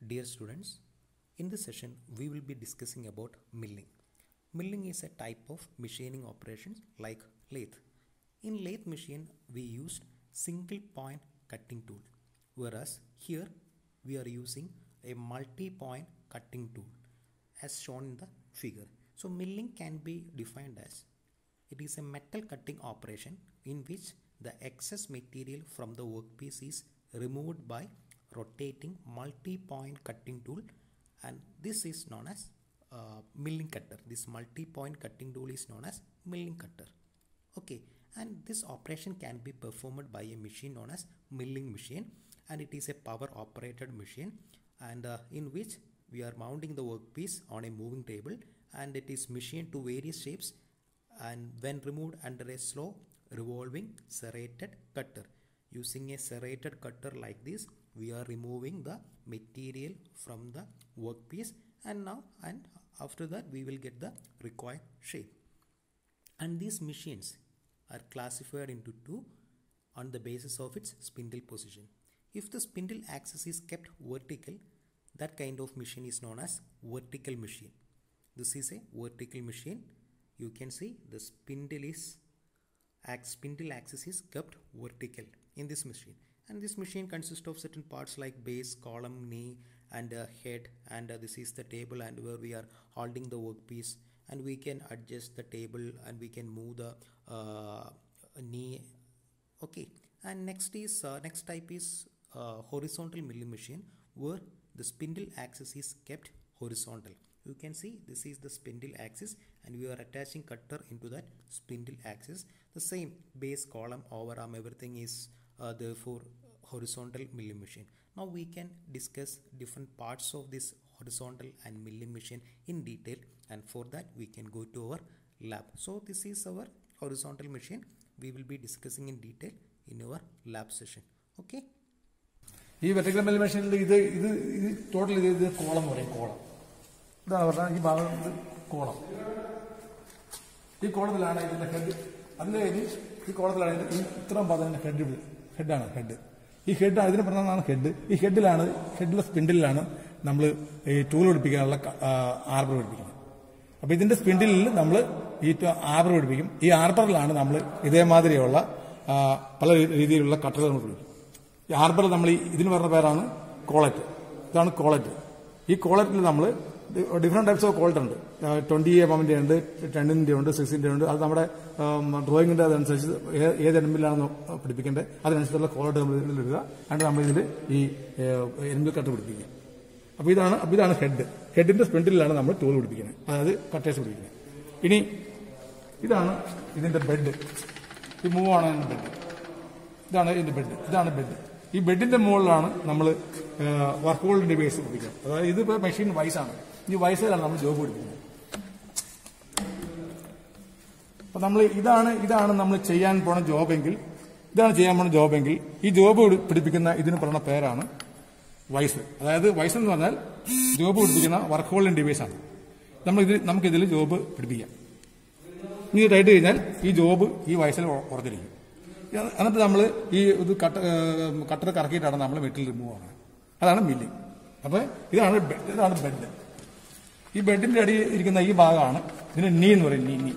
Dear students, in this session we will be discussing about milling. Milling is a type of machining operations like lathe. In lathe machine we used single point cutting tool, whereas here we are using a multi-point cutting tool as shown in the figure. So milling can be defined as it is a metal cutting operation in which the excess material from the workpiece is removed by rotating multi-point cutting tool, and this is known as milling cutter. This multi-point cutting tool is known as milling cutter. Okay, and this operation can be performed by a machine known as milling machine, and it is a power operated machine, and in which we are mounting the workpiece on a moving table, and it is machined to various shapes and when removed under a slow revolving serrated cutter. Using a serrated cutter like this, we are removing the material from the workpiece, and after that we will get the required shape. And these machines are classified into two on the basis of its spindle position. If the spindle axis is kept vertical, that kind of machine is known as vertical machine. This is a vertical machine. You can see the spindle axis is kept vertical in this machine, and this machine consists of certain parts like base, column, knee, and head, and this is the table and where we are holding the workpiece, and we can adjust the table and we can move the knee. Okay, and next type is horizontal milling machine, where the spindle axis is kept horizontal. You can see this is the spindle axis and we are attaching cutter into that spindle axis. The same base, column, overarm, everything is therefore horizontal milling machine. Now we can discuss different parts of this horizontal and milling machine in detail, and for that we can go to our lab. So this is our horizontal machine. We will be discussing in detail in our lab session. Okay. This vertical milling machine is totally column. This column. This column is head. This column is head. This head is head. This head is spindle. We tool arbor. This is the spindle. We arbor. This arbor is cutter. This arbor is collet. This is collet. This collet is different types of collet. 20 mm, 10 mm, 6 mm. That's our drawing. That's the collet. And we this head. Head in the spindle is tool. That's the cutters. This is the bed. We move on in the bed. This is the bed. This is the bed. This bed in the mold is work hold device. This is machine wise. This wise is job. So, this is a job. This is job. This job is wise. That is wise is job work hold device. We have job. We try to this job is wise. We cutter metal remove. That is milling. This is bed. This bed is this bag. This is knee. This is knee.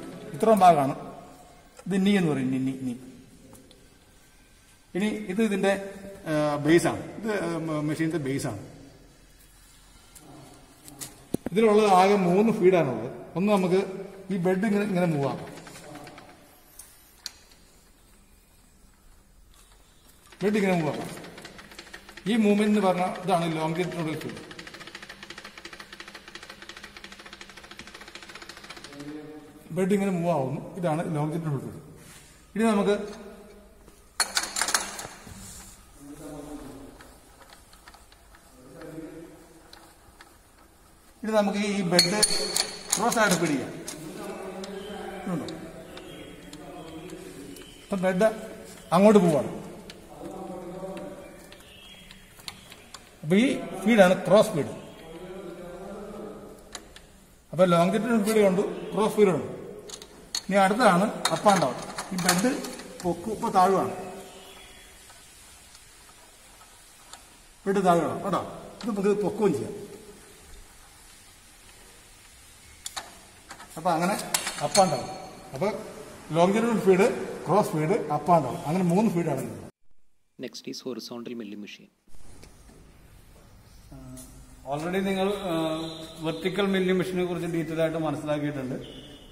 This is the base. The machine is base. This is all feed. This bed is move. Bed is move. This movement is longitudinal feed. Bed is move. This is longitudinal feed. This is this bed cross-side feed. The bed angotu povaanu. We feed and cross feed. Now longitudinal feed and cross feed. Now up and down. This bed is bed ഇത് പൊക്കുകയും ചെയ്യാം. അപ്പൊ അങ്ങനെ up and down. അപ്പൊ longitudinal feed, cross feed, up and down, അങ്ങനെ 3 ഫീഡാണ് ഇത്. Next is horizontal milling machine. Already നിങ്ങൾ vertical milling മെഷീനെ കുറിച്ച് ഡീറ്റെയിൽ ആയിട്ട് മനസ്സിലാക്കിയിട്ടുണ്ട്.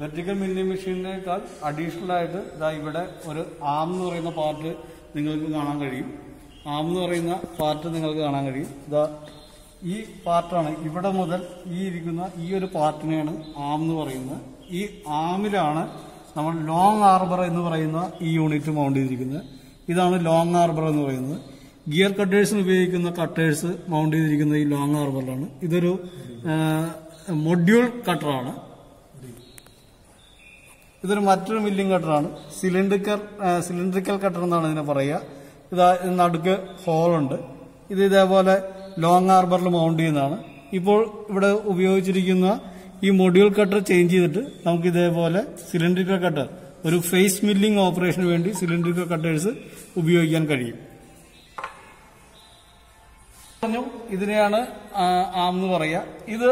വെർട്ടിക്കൽ മില്ലിംഗ് മെഷീനേക്കാൾ അഡീഷണൽ ആയിട്ട് ഇതാ ഇവിടെ ഒരു ആം എന്ന് പറയുന്ന പാർട്ട് നിങ്ങൾക്ക് കാണാൻ കഴിയും. ആം എന്ന് പറയുന്ന പാർട്ട് നിങ്ങൾക്ക് കാണാൻ കഴിയും. ഇതാ ഈ പാർട്ടാണ്, ഇവിടെ മുതൽ ഈ ഇരിക്കുന്ന ഈ ഒരു പാർട്ടിനെയാണ് ആം എന്ന് പറയുന്നത്. ഈ ആമിലാണ് നമ്മൾ ലോങ് ആർബർ എന്ന് പറയുന്ന ഈ യൂണിറ്റ് മൗണ്ട് ചെയ്തിരിക്കുന്നത്. ഇതാണ് ലോങ് ആർബർ എന്ന് പറയുന്നത്. ഗിയർ കട്ടേഴ്സിന് ഉപയോഗിക്കുന്ന കട്ടേഴ്സ് മൗണ്ട് ചെയ്തിരിക്കുന്നത് ഈ ലോങ് ആർബറിലാണ്. ഇതൊരു മൊഡ്യൂൾ കട്ടറാണ്. ഇതൊരു മറ്റൊരു മില്ലിംഗ് കട്ടറാണ്. സിലിണ്ടറിക്കൽ കട്ടർ എന്നാണ് ഇതിനെ പറയുക. ഇതാ നടുക്ക് ഹോളുണ്ട്. ഇത് ഇതേപോലെ ലോങ് ആർബറിൽ മൗണ്ട് ചെയ്യുന്നതാണ്. ഇപ്പോൾ ഇവിടെ ഉപയോഗിച്ചിരിക്കുന്ന ഈ മൊഡ്യൂൾ കട്ടർ ചേഞ്ച് ചെയ്തിട്ട് നമുക്ക് ഇതേപോലെ സിലിണ്ടറിക്കൽ കട്ടർ, ഒരു ഫേസ് മില്ലിംഗ് ഓപ്പറേഷന് വേണ്ടി സിലിണ്ടറിക്കൽ കട്ടേഴ്സ് ഉപയോഗിക്കാൻ കഴിയും. ഇതിനെയാണ് ആം എന്ന് പറയുക. ഇത്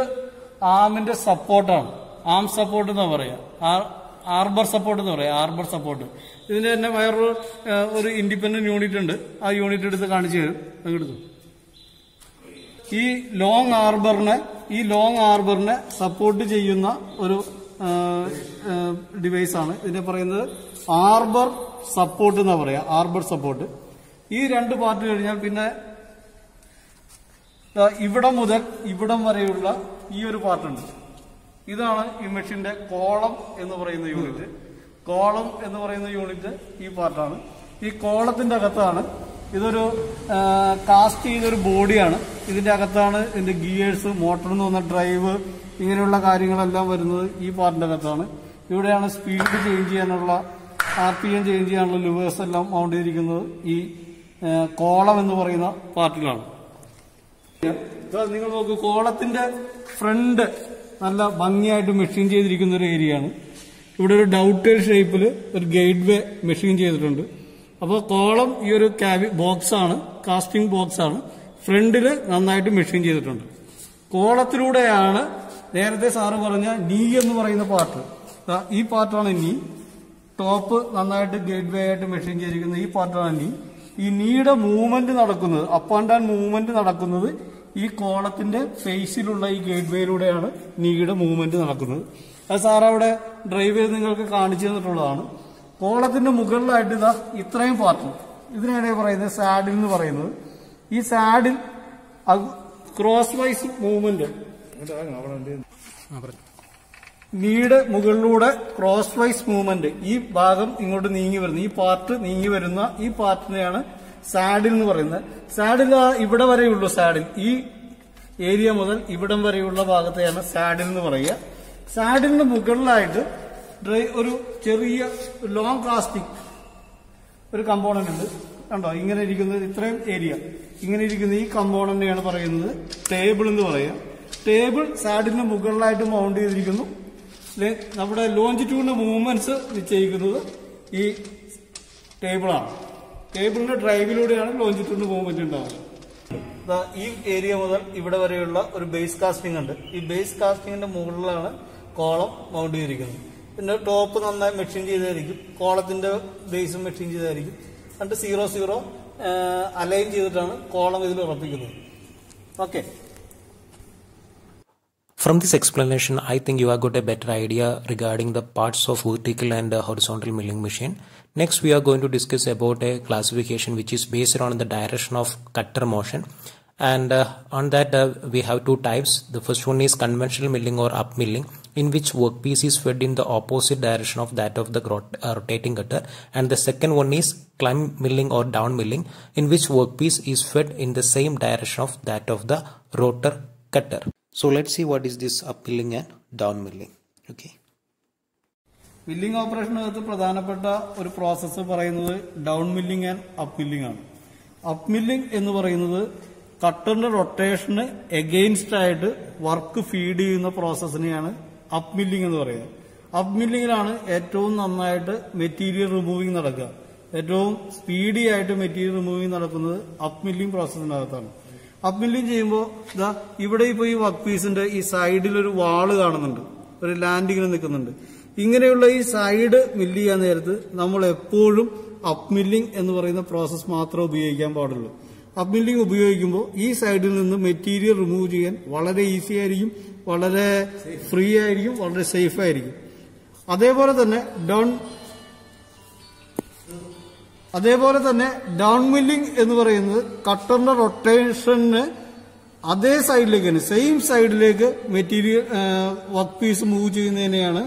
ആമിന്റെ സപ്പോർട്ടാണ്. ആം സപ്പോർട്ട് എന്ന് പറയാ, ആർബർ സപ്പോർട്ട് എന്ന് പറയാം. ആർബർ സപ്പോർട്ട് ഇതിന്റെ തന്നെ വേറൊരു ഇൻഡിപെൻഡന്റ് യൂണിറ്റ് ഉണ്ട്. ആ യൂണിറ്റ് എടുത്ത് കാണിച്ചു തരും. അങ്ങെടുത്തു. ഈ ലോങ് ആർബറിനെ സപ്പോർട്ട് ചെയ്യുന്ന ഒരു ഡിവൈസ് ആണ്. ഇതിനെ പറയുന്നത് ആർബർ സപ്പോർട്ട് എന്നാ പറയാ. Arbor support. ഈ 2 പാർട്ട് കഴിഞ്ഞാൽ പിന്നെ ഇവിടം മുതൽ ഇവിടം വരെയുള്ള ഈ ഒരു പാർട്ടുണ്ട്. ഇതാണ് ഈ മെഷീന്റെ കോളം എന്ന് പറയുന്ന യൂണിറ്റ്. കോളം എന്ന് പറയുന്ന യൂണിറ്റ് ഈ പാർട്ടാണ്. ഈ കോളത്തിന്റെ അകത്താണ്, ഇതൊരു കാസ്റ്റ് ചെയ്തൊരു ബോഡിയാണ്. ഇതിന്റെ അകത്താണ് ഇതിന്റെ ഗിയേഴ്സ്, മോട്ടറിൽ നിന്ന് വന്ന ഡ്രൈവ്, ഇങ്ങനെയുള്ള കാര്യങ്ങളെല്ലാം വരുന്നത് ഈ പാർട്ടിന്റെ അകത്താണ്. ഇവിടെയാണ് സ്പീഡ് ചേഞ്ച് ചെയ്യാനുള്ള, RPM ചേഞ്ച് ചെയ്യാനുള്ള ലിവേഴ്സ് എല്ലാം മൗണ്ട് ചെയ്തിരിക്കുന്നത് ഈ കോളം എന്ന് പറയുന്ന പാർട്ടിലാണ്. നിങ്ങൾ നോക്കൂ, കോളത്തിന്റെ ഫ്രണ്ട് നല്ല ഭംഗിയായിട്ട് മെഷീൻ ചെയ്തിരിക്കുന്ന ഒരു ഏരിയയാണ്. ഇവിടെ ഒരു ഡൗട്ടർ ഷേപ്പിൽ ഒരു ഗൈഡ് വേ മെഷീൻ ചെയ്തിട്ടുണ്ട്. അപ്പോൾ കോളം ഈ ഒരു ബോക്സ് ആണ്, കാസ്റ്റിംഗ് ബോക്സ് ആണ്. ഫ്രണ്ടില് നന്നായിട്ട് മെഷീൻ ചെയ്തിട്ടുണ്ട്. കോളത്തിലൂടെയാണ് നേരത്തെ സാറ് പറഞ്ഞ നീ എന്ന് പറയുന്ന പാർട്ട്. ഈ പാർട്ടാണ് നീ. ടോപ്പ് നന്നായിട്ട് ഗൈഡ് വേ ആയിട്ട് മെഷീൻ ചെയ്തിരിക്കുന്നത് ഈ പാർട്ടാണ് നീ. ഈ നീയുടെ മൂവ്മെന്റ് നടക്കുന്നത്, അപ്പ് ആൻഡ് ഡൗൺ മൂവ്മെന്റ് നടക്കുന്നത് ഈ കോളത്തിന്റെ ഫേസിലുള്ള ഈ ഗേറ്റ് വേയിലൂടെയാണ് നീയുടെ മൂവ്മെന്റ് നടക്കുന്നത്. അത് സാർ അവിടെ ഡ്രൈവ് ചെയ്ത് നിങ്ങൾക്ക് കാണിച്ചു തന്നിട്ടുള്ളതാണ്. കോളത്തിന്റെ മുകളിലായിട്ട് ഇതാ ഇത്രയും പാർട്ട്, ഇതിനാണ് പറയുന്നത് സാഡിൽ എന്ന് പറയുന്നത്. ഈ സാഡിൽ ക്രോസ് വൈസ് മൂവ്മെന്റ്, നീയുടെ മുകളിലൂടെ ക്രോസ് വൈസ് മൂവ്മെന്റ്, ഈ ഭാഗം ഇങ്ങോട്ട് നീങ്ങി വരുന്ന, ഈ പാർട്ട് നീങ്ങി വരുന്ന ഈ പാർട്ടിനെയാണ് സാഡിൽ എന്ന് പറയുന്നത്. സാഡിൽ ഇവിടെ വരെയുള്ളൂ. സാഡിൽ ഈ ഏരിയ മുതൽ ഇവിടം വരെയുള്ള ഭാഗത്തെയാണ് സാഡിൽ എന്ന് പറയുക. സാഡിലിന് മുകളിലായിട്ട് ഒരു ചെറിയ ലോങ് കാസ്റ്റിംഗ് ഒരു കമ്പോണന്റ് ഉണ്ട്. കണ്ടോ, ഇങ്ങനെ ഇരിക്കുന്നത്, ഇത്രയും ഏരിയ ഇങ്ങനെ ഇരിക്കുന്ന ഈ കമ്പോണന്റിനെയാണ് പറയുന്നത് ടേബിൾ എന്ന് പറയുക. ടേബിൾ സാഡിലിന് മുകളിലായിട്ട് മൗണ്ട് ചെയ്തിരിക്കുന്നു. നമ്മുടെ ലോഞ്ചിറ്റ്യൂഡിന്റെ മൂവ്മെന്റ്സ് നിശ്ചയിക്കുന്നത് ഈ ടേബിളാണ്. ടേബിളിന്റെ ഡ്രൈവിലൂടെയാണ് ലോഞ്ചിറ്റ്യൂഡിന്റെ മൂവ്മെന്റ് ഉണ്ടാവുന്നത്. ഈ ഏരിയ മുതൽ ഇവിടെ വരെയുള്ള ഒരു ബേസ് കാസ്റ്റിംഗ് ഉണ്ട്. ഈ ബേസ് കാസ്റ്റിംഗിന്റെ മുകളിലാണ് കോളം മൗണ്ട് ചെയ്തിരിക്കുന്നത്. പിന്നെ ടോപ്പ് നന്നായി മെഷീൻ ചെയ്തായിരിക്കും, കോളത്തിന്റെ ബേസും മെഷീൻ ചെയ്തായിരിക്കും. എന്നിട്ട് 0-0 അലൈൻ ചെയ്തിട്ടാണ് കോളം ഇതിൽ ഉറപ്പിക്കുന്നത്. Okay. From this explanation, I think you have got a better idea regarding the parts of vertical and horizontal milling machine. Next, we are going to discuss about a classification which is based on the direction of cutter motion. And on that, we have two types. The first one is conventional milling or up milling, in which workpiece is fed in the opposite direction of that of the rotating cutter. And the second one is climb milling or down milling, in which workpiece is fed in the same direction of that of the rotor cutter. So let's see what is this up milling and down milling. Okay. Milling ഓപ്പറേഷനകത്ത് പ്രധാനപ്പെട്ട ഒരു process പറയുന്നത് down milling and up milling ആണ്. Up milling എന്ന് പറയുന്നത് കട്ടറിന്റെ റൊട്ടേഷന് against ആയിട്ട് വർക്ക് ഫീഡ് ചെയ്യുന്ന പ്രോസസ്സിനെയാണ് അപ്പ് മില്ലിംഗ് എന്ന് പറയുന്നത്. അപ്പ് മില്ലിംഗിലാണ് ഏറ്റവും നന്നായിട്ട് മെറ്റീരിയൽ റിമൂവിംഗ് നടക്കുക. ഏറ്റവും സ്പീഡി ആയിട്ട് മെറ്റീരിയൽ റിമൂവിംഗ് നടക്കുന്നത് അപ്പ് മില്ലിംഗ് പ്രോസസ്സിനകത്താണ്. അപ്പ് മില്ലിംഗ് ചെയ്യുമ്പോൾ ഇതാ ഇവിടെ ഇപ്പോൾ ഈ വർക്ക് പീസിന്റെ ഈ സൈഡിൽ ഒരു വാള് കാണുന്നുണ്ട്, ഒരു ലാൻഡിങ്ങിന് നിൽക്കുന്നുണ്ട്. ഇങ്ങനെയുള്ള ഈ സൈഡ് മില്ല് ചെയ്യാൻ നേരത്ത് നമ്മൾ എപ്പോഴും അപ്പ് മില്ലിംഗ് എന്ന് പറയുന്ന പ്രോസസ്സ് മാത്രമേ ഉപയോഗിക്കാൻ പാടുള്ളൂ. അപ്പ് മില്ലിംഗ് ഉപയോഗിക്കുമ്പോൾ ഈ സൈഡിൽ നിന്ന് മെറ്റീരിയൽ റിമൂവ് ചെയ്യാൻ വളരെ ഈസി ആയിരിക്കും, വളരെ ഫ്രീ ആയിരിക്കും, വളരെ സേഫ് ആയിരിക്കും. അതേപോലെ തന്നെ ഡൗൺ മില്ലിംഗ് എന്ന് പറയുന്നത് കട്ടറിന്റെ റൊട്ടേഷന് അതേ സൈഡിലേക്ക് തന്നെ, സെയിം സൈഡിലേക്ക് മെറ്റീരിയൽ വർക്ക് പീസ് മൂവ് ചെയ്യുന്നതിനെയാണ്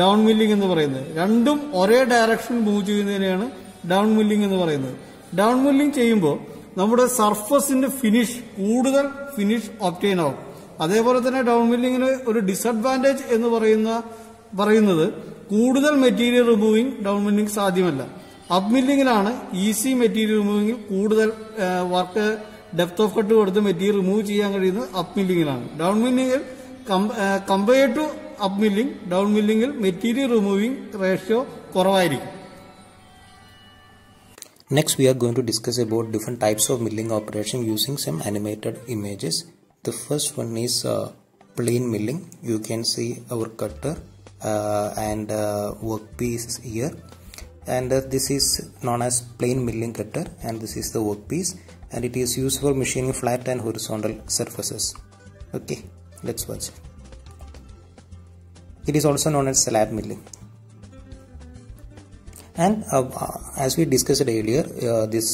ഡൗൺ മില്ലിംഗ് എന്ന് പറയുന്നത്. രണ്ടും ഒരേ ഡയറക്ഷനിൽ മൂവ് ചെയ്യുന്നതിനെയാണ് ഡൗൺ മില്ലിംഗ് എന്ന് പറയുന്നത്. ഡൗൺ മില്ലിംഗ് ചെയ്യുമ്പോൾ നമ്മുടെ സർഫസിന്റെ കൂടുതൽ ഫിനിഷ് ഒബ്റ്റെയിൻ ആവും. അതേപോലെ തന്നെ ഡൗൺ മില്ലിംഗിന് ഒരു ഡിസഡ്വാൻറ്റേജ് എന്ന് പറയുന്നത് കൂടുതൽ മെറ്റീരിയൽ റിമൂവിംഗ് ഡൗൺ മില്ലിംഗ് സാധ്യമല്ല. അപ്പ് മില്ലിംഗിലാണ് ഈസി മെറ്റീരിയൽ റിമൂവിംഗ്, കൂടുതൽ വർക്ക് ഡെപ്ത് ഓഫ് കട്ട് കൊടുത്ത് മെറ്റീരിയൽ റിമൂവ് ചെയ്യാൻ കഴിയുന്നത് അപ്പ് മില്ലിംഗിലാണ്. ഡൗൺ മില്ലിംഗിൽ compare to up milling, down മില്ലിംഗിൽ മെറ്റീരിയൽ റിമൂവിംഗ് റേഷ്യോ കുറവായിരിക്കും. Next we are going to discuss about different types of milling operation using some animated images. The first one is plain milling. You can see our cutter and workpiece here, and this is known as plain milling cutter, and this is the workpiece, and it is used for machining flat and horizontal surfaces. Okay, let's watch it. It is also known as slab milling. And as we discussed earlier, this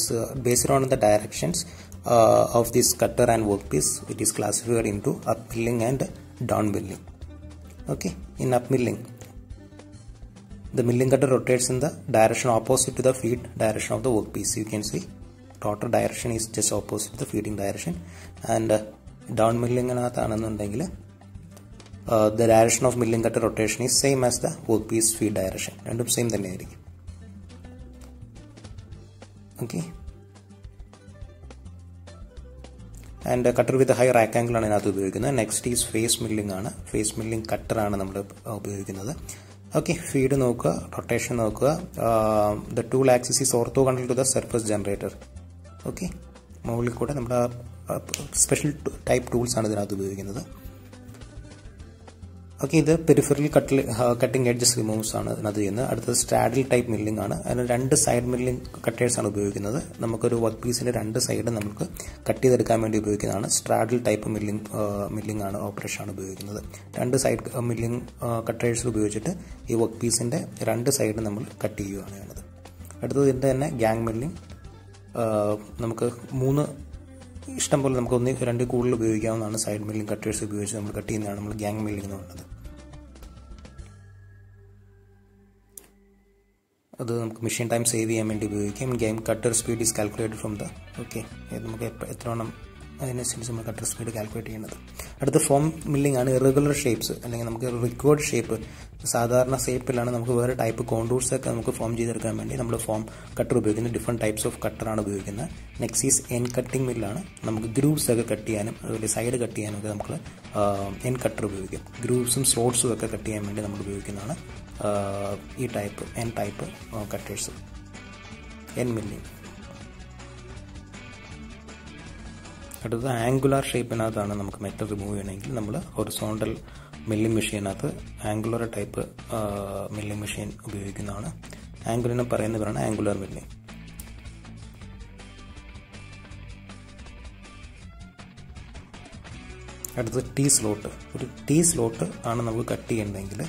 based on the directions of this cutter and workpiece, it is classified into up milling and down milling. Okay, in up milling, the milling cutter rotates in the direction opposite to the feed direction of the workpiece. You can see rotor direction is just opposite to the feeding direction, and down milling the direction of milling cutter rotation is same as the workpiece feed direction. Random same തന്നെ ആയിരിക്കും. Okay, and cutter with a high rack angle ആണ് ഇതിനകത്ത് ഉപയോഗിക്കുന്നത്. Next is face milling ആണ്. Face milling cutter ആണ് നമ്മൾ ഉപയോഗിക്കുന്നത്. Okay, feed നോക്കുക, റൊട്ടേഷൻ നോക്കുക. The tool axis is orthogonal to the surface generator. Okay, മുകളിൽ കൂടെ നമ്മുടെ സ്പെഷ്യൽ ടൈപ്പ് ടൂൾസ് ആണ് ഇതിനകത്ത് ഉപയോഗിക്കുന്നത്. ഓക്കെ, ഇത് പെരിഫറൽ കട്ടിംഗ് എഡ്ജസ് റിമൂവ്സ് ആണ് ഇതിനകത്ത് ചെയ്യുന്നത്. അടുത്തത് സ്ട്രാഡിൽ ടൈപ്പ് മില്ലിംഗ് ആണ്. അതിന് 2 സൈഡ് മില്ലിംഗ് കട്ടേഴ്സ് ആണ് ഉപയോഗിക്കുന്നത്. നമുക്കൊരു വർക്ക് പീസിന്റെ 2 സൈഡ് നമുക്ക് കട്ട് ചെയ്തെടുക്കാൻ വേണ്ടി ഉപയോഗിക്കുന്നതാണ്. സ്ട്രാഡിൽ ടൈപ്പ് മില്ലിംഗ് ആണ് ഓപ്പറേഷൻ ആണ് ഉപയോഗിക്കുന്നത്. 2 സൈഡ് മില്ലിംഗ് കട്ടേഴ്സ് ഉപയോഗിച്ചിട്ട് ഈ വർക്ക് പീസിന്റെ 2 സൈഡ് നമ്മൾ കട്ട് ചെയ്യുകയാണ് ചെയ്യുന്നത്. അടുത്തത് ഇതിന്റെ തന്നെ ഗ്യാങ് മില്ലിംഗ്. നമുക്ക് 3 ഇഷ്ടം പോലെ നമുക്ക് 1-2 കൂടുതൽ ഉപയോഗിക്കാവുന്നതാണ്. സൈഡ് മില്ലിംഗ് കട്ടേഴ്സ് ഉപയോഗിച്ച് നമ്മൾ കട്ട് ചെയ്യുന്നതാണ് നമ്മൾ ഗ്യാങ് മില്ലിംഗ് എന്ന് പറയുന്നത്. അത് നമുക്ക് മെഷീൻ ടൈം സേവ് ചെയ്യാൻ വേണ്ടി ഉപയോഗിക്കാം. Gang cutter speed is calculated from the നമുക്ക് എത്ര വേണം അതിനനുസരിച്ച് നമ്മൾ കട്ടർ സ്പീഡ് കാൽക്കുലേറ്റ് ചെയ്യുന്നത്. അടുത്ത ഫോം മില്ലിംഗ് ആണ്. ഇറഗുലർ ഷേപ്സ് അല്ലെങ്കിൽ നമുക്ക് റിക്വേർഡ് ഷേപ്പ്, സാധാരണ ഷേപ്പിലാണ് നമുക്ക് വേറെ ടൈപ്പ് കോണ്ടൂർസ് ഒക്കെ നമുക്ക് ഫോം ചെയ്തെടുക്കാൻ വേണ്ടി നമ്മൾ ഫോം കട്ടർ ഉപയോഗിക്കുന്നത്. ഡിഫറെൻറ്റ് ടൈപ്സ് ഓഫ് കട്ടറാണ് ഉപയോഗിക്കുന്നത്. നെക്സ്റ്റ് ഈസ് എൻ കട്ടിംഗ് മില്ലാണ്. നമുക്ക് ഗ്രൂവ്സ് ഒക്കെ കട്ട് ചെയ്യാനും അതുപോലെ സൈഡ് കട്ട് ചെയ്യാനും ഒക്കെ നമുക്ക് എൻ കട്ടർ ഉപയോഗിക്കും. ഗ്രൂവ്സും സ്ലോട്ട്സും ഒക്കെ കട്ട് ചെയ്യാൻ വേണ്ടി നമ്മൾ ഉപയോഗിക്കുന്നതാണ് ഈ type end type cutters, end milling. അടുത്തത് ആംഗുലാർ ഷേപ്പിനകത്താണ് നമുക്ക് മെറ്റൽ റിമൂവ് ചെയ്യണമെങ്കിൽ നമ്മൾ ഹൊറിസോണ്ടൽ മില്ലിംഗ് മെഷീനകത്ത് ആംഗുലർ ടൈപ്പ് മില്ലിംഗ് മെഷീൻ ഉപയോഗിക്കുന്നതാണ്. ആംഗുലിനെ പറയുന്ന പേരാണ് ആംഗുലാർ മില്ലിംഗ്. അടുത്തത് ടി സ്ലോട്ട്. ഒരു ടി സ്ലോട്ട് ആണ് നമുക്ക് കട്ട് ചെയ്യണമെങ്കിൽ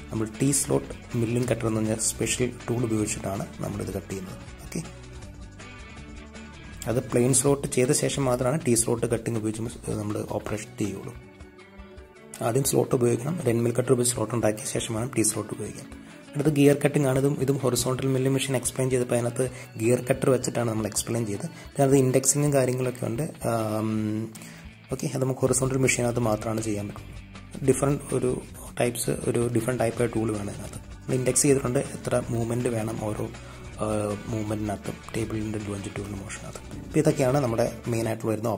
നമ്മൾ ടി സ്ലോട്ട് മില്ലിംഗ് കട്ടർ എന്ന് പറഞ്ഞാൽ സ്പെഷ്യൽ ടൂൾ ഉപയോഗിച്ചിട്ടാണ് നമ്മളിത് കട്ട് ചെയ്യുന്നത്. ഓക്കെ, അത് പ്ലെയിൻ സ്ലോട്ട് ചെയ്ത ശേഷം മാത്രമാണ് ടി സ്ലോട്ട് കട്ടിങ് ഉപയോഗിച്ച് നമ്മൾ ഓപ്പറേഷൻ ചെയ്യുള്ളൂ. ആദ്യം സ്ലോട്ട് ഉപയോഗിക്കണം. മിൽ കട്ടർ ഉപയോഗിച്ച് സ്ലോട്ട് ഉണ്ടാക്കിയ ശേഷമാണ് ടി സ്ലോട്ട് ഉപയോഗിക്കാം. അടുത്ത് ഗിയർ കട്ടിംഗ് ആണ്. ഇതും ഹൊറിസോണ്ടൽ മില്ലിംഗ് മെഷീൻ എക്സ്പ്ലെയിൻ ചെയ്തപ്പോൾ അതിനകത്ത് ഗിയർ കട്ടർ വെച്ചിട്ടാണ് നമ്മൾ എക്സ്പ്ലെയിൻ ചെയ്തത്. അതിനകത്ത് ഇൻഡെക്സിങ്ങും കാര്യങ്ങളൊക്കെ ഉണ്ട്. ഓക്കെ, അത് നമുക്ക് ഹൊറിസോണ്ടൽ മെഷീനകത്ത് മാത്രമാണ് ചെയ്യാൻ പറ്റും. ഡിഫറെൻറ്റ് ടൈപ്പ് ടൂൾ വേണം അതിനകത്ത്. ഇൻഡെക്സ് ചെയ്തിട്ടുണ്ട് എത്ര മൂവ്മെൻറ്റ് വേണം ഓരോ മൂവ്മെൻറ്റിനകത്തും, ടേബിളിൻ്റെ ലോഞ്ചിറ്റ്യൂഡിൻ്റെ മോഷനകത്തും. അപ്പോൾ ഇതൊക്കെയാണ് നമ്മുടെ മെയിനായിട്ട് വരുന്ന